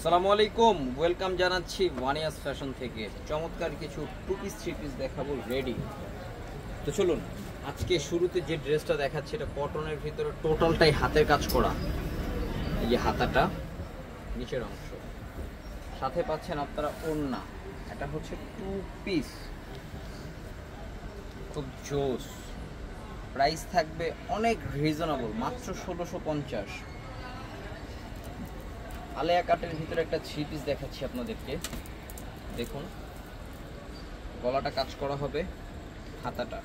আসসালামু আলাইকুম, ওয়েলকাম জানাচ্ছি ওয়ানিয়াস ফ্যাশন থেকে। চমৎকার কিছু টু পিস থ্রি পিস দেখাবো রেডি। তো চলুন, আজকে শুরুতে যে ড্রেসটা দেখাচ্ছি এটা কটনের ভিতরে টোটালটাই হাতের কাজ করা। এই যে হাতাটা, নিচের অংশ, সাথে পাচ্ছেন আপনারা ওড়না। এটা হচ্ছে টু পিস, খুব জোস। প্রাইস থাকবে অনেক রিজনেবল, মাত্র 1650। আলেয়া কাটের ভিতরে একটা থ্রি পিস দেখাচ্ছি আপনাদেরকে। দেখুন, গলাটা কাজ করা হবে, হাতাটা,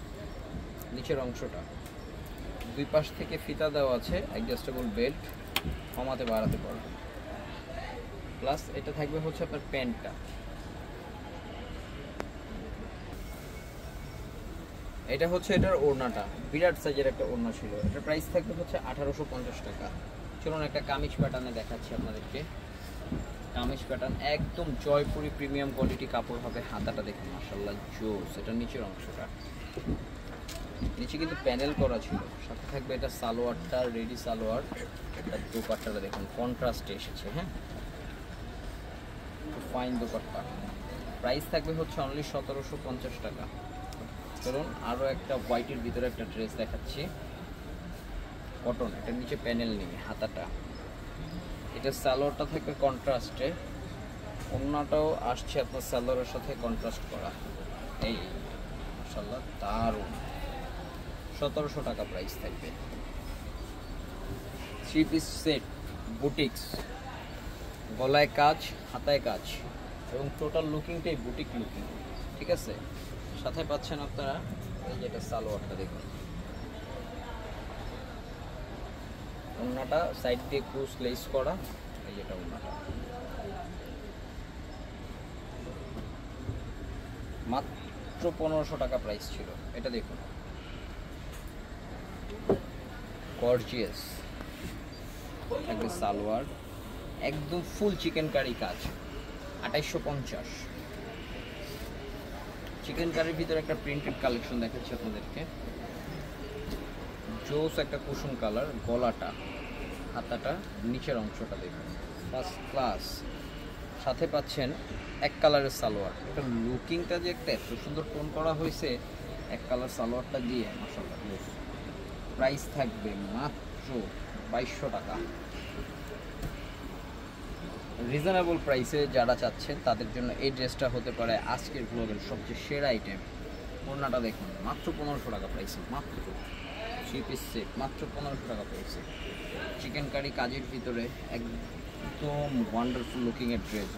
নিচের অংশটা, দুই পাশ থেকে ফিতা দেওয়া আছে, অ্যাডজাস্টেবল বেল্ট, কমাতে বাড়াতে পারবে। প্লাস এটা থাকবে হচ্ছে আপনার প্যান্টটা। এটা হচ্ছে এটার ওড়নাটা, বিরাট সাইজের একটা ওড়না ছিল। এটার প্রাইস থাকবে হচ্ছে 1850 টাকা। চলুন একটা কামিজ প্যাটার্নে দেখাচ্ছি আপনাদেরকে। কামিজ প্যাটার্ন একদম জয়পুরি প্রিমিয়াম কোয়ালিটি কাপড় হবে। হাতাটা দেখুন, মাশাআল্লাহ জোস। এটা নিচের অংশটা, নিচে কিন্তু প্যানেল করা ছিল। সাথে থাকবে এটা সালোয়ারটা, রেডি সালোয়ার। এটা দোপাট্টাটা দেখুন, কন্ট্রাস্টে এসেছে। হ্যাঁ, ফাইন দোপাট্টা। প্রাইস থাকবে হচ্ছে অনলি 1750 টাকা। চলুন আরও একটা হোয়াইটের ভিতরে একটা ড্রেস দেখাচ্ছি, কটন। এটার নিচে প্যানেল নেই, হাতাটা। এটা সালোয়ারটা থাকবে কন্ট্রাস্টে, ওড়নাটাও আসছে আপনার সালোয়ারের সাথে কন্ট্রাস্ট করা। এই মাশাআল্লাহ দারুণ। 1700 টাকা প্রাইস থাকবে। থ্রি পিস সেট, বুটিক্স, গলায় কাজ, হাতায় কাজ, এবং টোটাল লুকিংটাই বুটিক লুকিং। ঠিক আছে, সাথে পাচ্ছেন আপনারা এই যে এটা সালোয়ারটা দেখুন। ওড়নাটা সাইড দিয়ে ক্রুজ লেস করা। এই যেটা ওড়নাটা, মাত্র 1500 টাকা প্রাইস ছিল। এটা দেখুন, গর্জিয়াস থাকবে সালোয়ার, একদম ফুল চিকেন কারি কাজ। 2850। চিকেন কারির ভিতরে একটা প্রিন্টেড কালেকশন দেখাচ্ছি আপনাদেরকে। জোস একটা কুসুম কালার, গলাটা, হাতাটা, নিচের অংশটা দেখুন ফার্স্ট ক্লাস। সাথে পাচ্ছেন এক কালারের সালোয়ার। এটা লুকিংটা যে একটা এত সুন্দর টোন করা হয়েছে এক কালার সালোয়ারটা দিয়ে, মাশাআল্লাহ। প্রাইস থাকবে মাত্র 2200 টাকা। রিজনেবল প্রাইসে যারা চাচ্ছেন তাদের জন্য এই ড্রেসটা হতে পারে আজকের ব্লগের সবচেয়ে সেরা আইটেম। ওড়নাটা দেখুন, মাত্র 1500 টাকা প্রাইসে। মাত্র থ্রি পিস সেট, মাত্র 1500 টাকা প্রাইসে। চিকেন কারি কাজের ভিতরে একদম ওয়ান্ডারফুল লুকিংয়ের ড্রেস।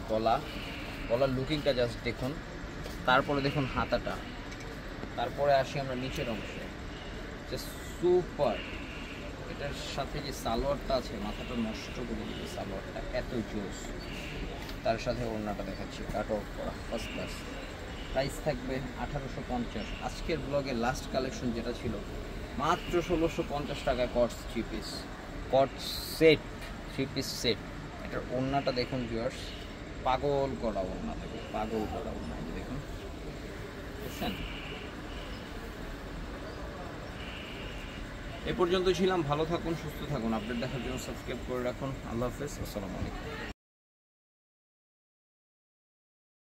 গলার লুকিংটা জাস্ট দেখুন। তারপরে দেখুন হাতাটা। তারপরে আসি আমরা নিচের অংশে, জাস্ট সুপার। এটার সাথে যে সালোয়ারটা আছে, মাথাটা নষ্ট করে দিবে সালোয়ারটা, এত জোস। তার সাথে ওড়নাটা দেখাচ্ছি, কাট অফ করা, ফার্স্ট ক্লাস। প্রাইস থাকবে 1850। আজকের ব্লগে লাস্ট কালেকশন যেটা ছিল, মাত্র 1650 টাকায় কটস থ্রি পিস, কটস সেট, থ্রি পিস সেট। এটার ওড়নাটা দেখুন ভিউয়ার্স, পাগল করা ওড়না, দেখুন পাগল করা ওড়না। দেখুন, বুঝছেন? এ পর্যন্ত ছিলাম। ভালো থাকুন, সুস্থ থাকুন। আপডেট দেখার জন্য সাবস্ক্রাইব করে রাখুন। আল্লাহ হাফেজ, আসসালামু আলাইকুম।